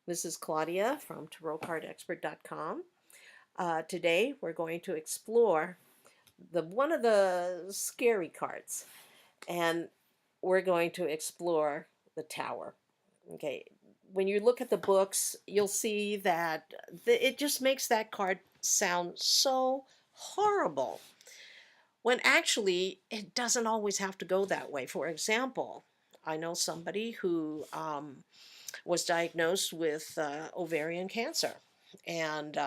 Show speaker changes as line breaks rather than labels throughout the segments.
This is Claudia from tarotcardexpert.com. Today we're going to explore the one of the scary cards, and we're going to explore the Tower. Okay, when you look at the books, you'll see that it just makes that card sound so horrible when actually it doesn't always have to go that way. For example, I know somebody who was diagnosed with ovarian cancer. And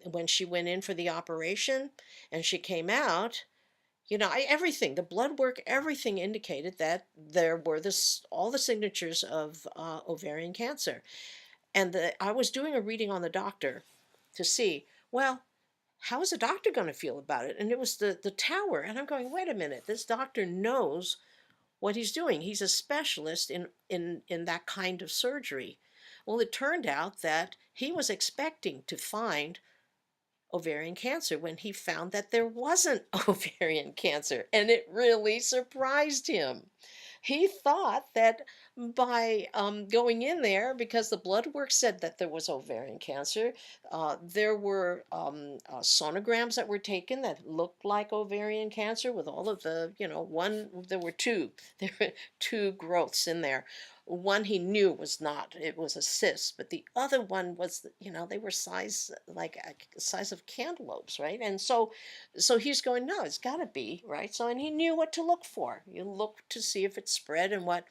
when she went in for the operation and she came out, everything, the blood work, everything indicated that there were all the signatures of ovarian cancer. And I was doing a reading on the doctor to see, well, how is the doctor going to feel about it? And it was the Tower. And I'm going, wait a minute, this doctor knows what he's doing. He's a specialist in that kind of surgery. Well, it turned out that he was expecting to find ovarian cancer when he found that there wasn't ovarian cancer, and it really surprised him. He thought that by going in there, because the blood work said that there was ovarian cancer, there were sonograms that were taken that looked like ovarian cancer with all of there were two, there were two growths in there. One he knew was not, it was a cyst, but the other one was, they were size of cantaloupes, right? And so he's going, no, it's got to be, right? So, and he knew what to look for. You look to see if it's spread and what.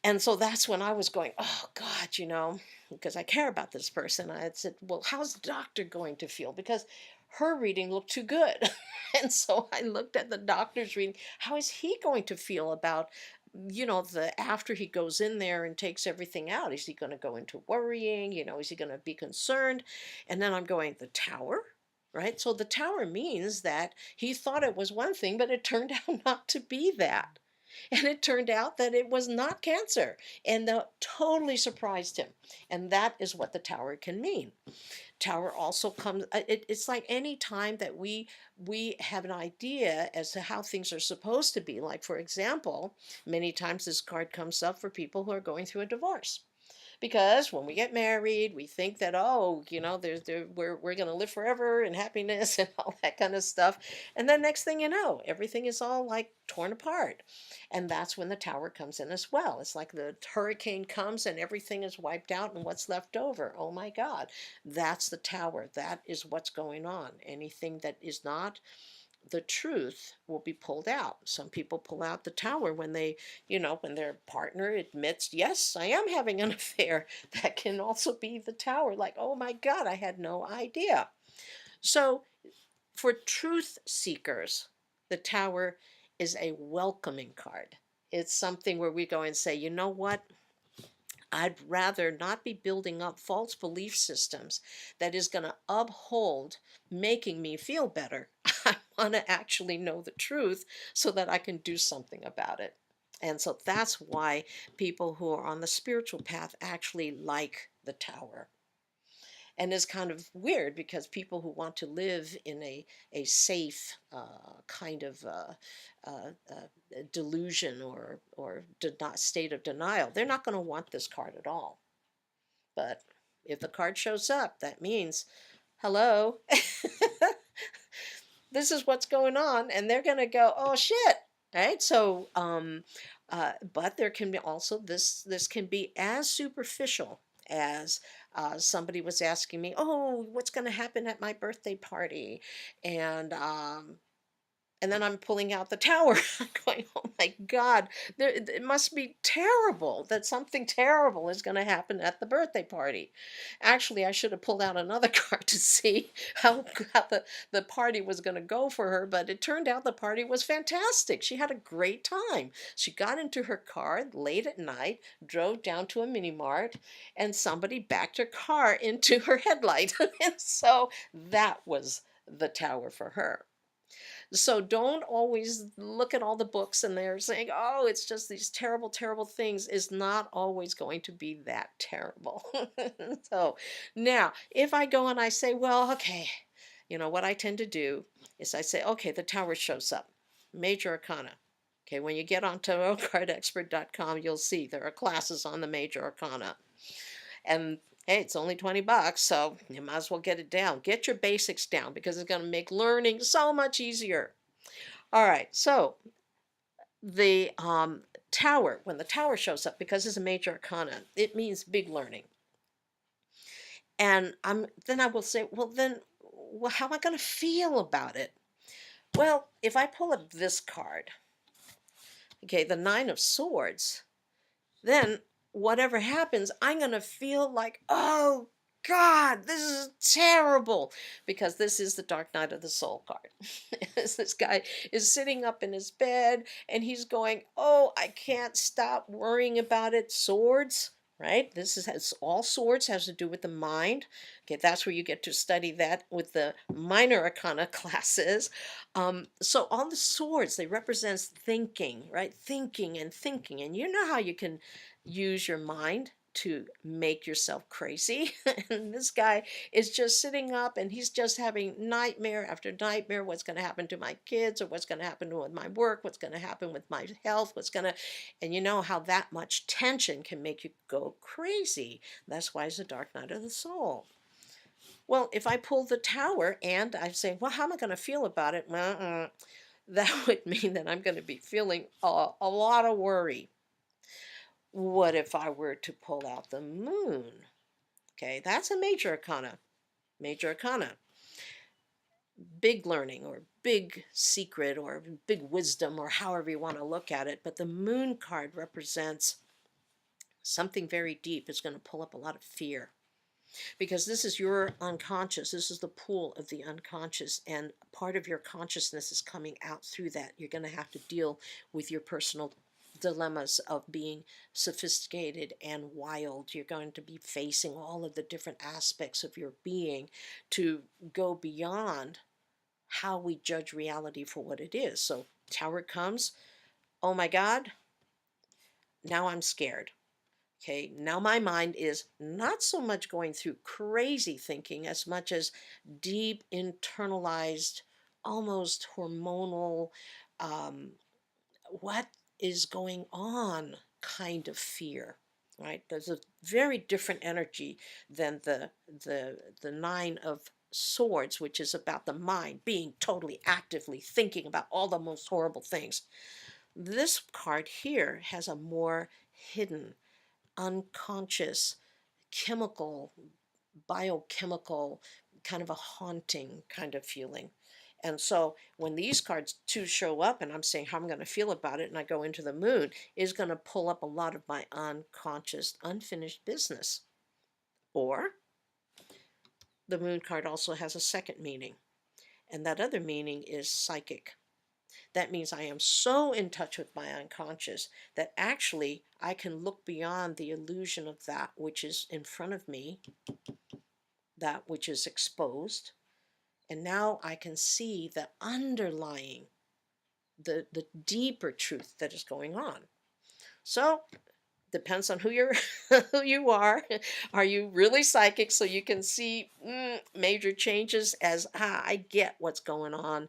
And so that's when I was going, oh God, because I care about this person. I had said, well, how's the doctor going to feel? Because her reading looked too good. And so I looked at the doctor's reading. How is he going to feel about, the after he goes in there and takes everything out? Is he going to go into worrying? Is he going to be concerned? And then I'm going, the Tower? Right? So the Tower means that he thought it was one thing, but it turned out not to be that. And it turned out that it was not cancer. And that totally surprised him. And that is what the Tower can mean. Tower also comes, it's like any time that we have an idea as to how things are supposed to be. Like, for example, many times this card comes up for people who are going through a divorce. Because when we get married, we think that, oh, we're going to live forever in happiness and all that kind of stuff. And then next thing you know, everything is all like torn apart. And that's when the Tower comes in as well. It's like the hurricane comes and everything is wiped out and what's left over. Oh my God, that's the Tower. That is what's going on. Anything that is not the truth will be pulled out. Some people pull out the Tower when when their partner admits, yes, I am having an affair. That can also be the Tower. Like, oh my God, I had no idea. So for truth seekers, the Tower is a welcoming card. It's something where we go and say, you know what? I'd rather not be building up false belief systems that is going to uphold making me feel better. I want to actually know the truth so that I can do something about it. And so that's why people who are on the spiritual path actually like the Tower. And it's kind of weird because people who want to live in a safe kind of delusion or state of denial, they're not going to want this card at all. But if the card shows up, that means, hello, this is what's going on, and they're going to go, oh shit, right? So, but there can be also this can be as superficial as somebody was asking me, oh, what's going to happen at my birthday party, and then I'm pulling out the Tower. I'm going, oh my God, it must be terrible that something terrible is going to happen at the birthday party. Actually, I should have pulled out another card to see how the party was going to go for her, but it turned out the party was fantastic. She had a great time. She got into her car late at night, drove down to a mini mart, and somebody backed her car into her headlight. And so that was the Tower for her. So don't always look at all the books and they're saying, oh, it's just these terrible, terrible things. Is not always going to be that terrible. So now, if I go and I say, well, okay, what I tend to do is I say, okay, the Tower shows up, Major Arcana. Okay, when you get on tarotcardexpert.com, you'll see there are classes on the Major Arcana. And hey, it's only $20, so you might as well get it down. Get your basics down because it's going to make learning so much easier. All right, so the tower, when the tower shows up, because it's a major arcana, it means big learning. And then I will say, well, how am I going to feel about it? Well, if I pull up this card, okay, the Nine of Swords, then whatever happens, I'm going to feel like, oh God, this is terrible, because this is the Dark Night of the Soul card. This guy is sitting up in his bed and he's going, oh, I can't stop worrying about it. Swords, right? This is has all swords has to do with the mind. Okay, that's where you get to study that with the minor arcana classes. So all the swords, they represent thinking, right? Thinking and thinking. And you know how you can use your mind to make yourself crazy. And this guy is just sitting up and he's just having nightmare after nightmare. What's going to happen to my kids, or what's going to happen with my work? What's going to happen with my health? And you know how that much tension can make you go crazy. That's why it's the Dark Night of the Soul. Well, if I pull the tower and I say, well, how am I going to feel about it? Well, that would mean that I'm going to be feeling a lot of worry. What if I were to pull out the moon? Okay, that's a major arcana. Major arcana. Big learning or big secret or big wisdom, or however you want to look at it. But the moon card represents something very deep. It's going to pull up a lot of fear, because this is your unconscious. This is the pool of the unconscious, and part of your consciousness is coming out through that. You're going to have to deal with your personal dilemmas of being sophisticated and wild. You're going to be facing all of the different aspects of your being to go beyond how we judge reality for what it is. So tower comes, oh my God, now I'm scared. Okay, now my mind is not so much going through crazy thinking as much as deep internalized, almost hormonal, um, what is going on kind of fear, right? There's a very different energy than the Nine of Swords, which is about the mind being totally actively thinking about all the most horrible things. This card here has a more hidden, unconscious, chemical, biochemical, kind of a haunting kind of feeling. And so when these cards two show up and I'm saying how I'm going to feel about it, and I go into the moon, is going to pull up a lot of my unconscious, unfinished business. Or the moon card also has a second meaning, and that other meaning is psychic. That means I am so in touch with my unconscious that actually I can look beyond the illusion of that which is in front of me, that which is exposed. And now I can see the underlying, the deeper truth that is going on. So depends on who you're who you are. Are you really psychic so you can see major changes as I get what's going on?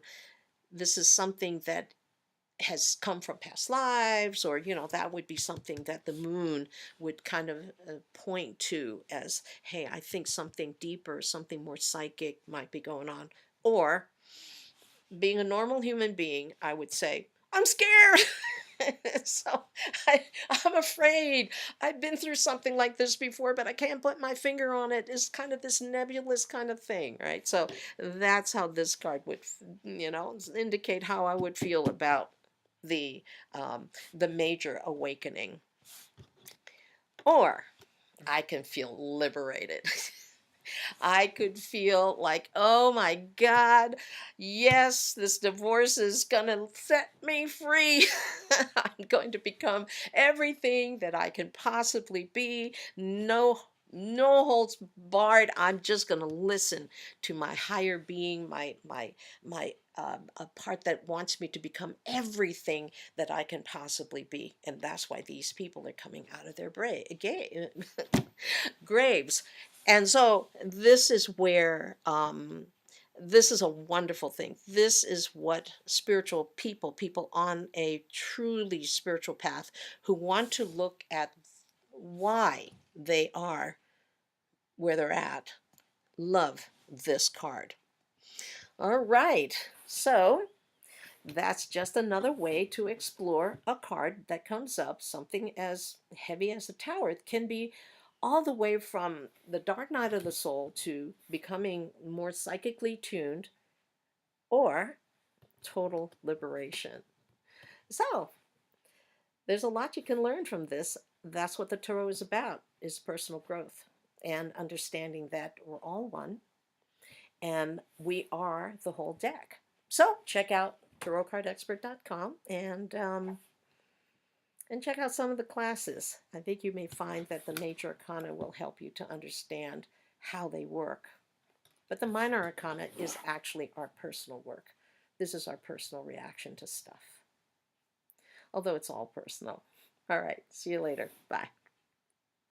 This is something that has come from past lives, or that would be something that the moon would kind of point to as, hey, I think something deeper, something more psychic might be going on. Or being a normal human being, I would say, I'm scared. So I'm afraid. I've been through something like this before, but I can't put my finger on it. It's kind of this nebulous kind of thing, right? So that's how this card would, indicate how I would feel about the the major awakening. Or I can feel liberated. I could feel like, oh my God, yes, this divorce is going to set me free. I'm going to become everything that I can possibly be. No holds barred. I'm just going to listen to my higher being, my a part that wants me to become everything that I can possibly be. And that's why these people are coming out of their graves. And so this is where this is a wonderful thing. This is what spiritual people on a truly spiritual path, who want to look at why they are where they're at. Love this card. All right, so that's just another way to explore a card that comes up. Something as heavy as a tower. It can be all the way from the dark night of the soul to becoming more psychically tuned, or total liberation. So there's a lot you can learn from this. That's what the tarot is about, is personal growth and understanding that we're all one and we are the whole deck. So check out tarotcardexpert.com and check out some of the classes. I think you may find that the major arcana will help you to understand how they work. But the minor arcana is actually our personal work. This is our personal reaction to stuff. Although it's all personal. All right, see you later. Bye.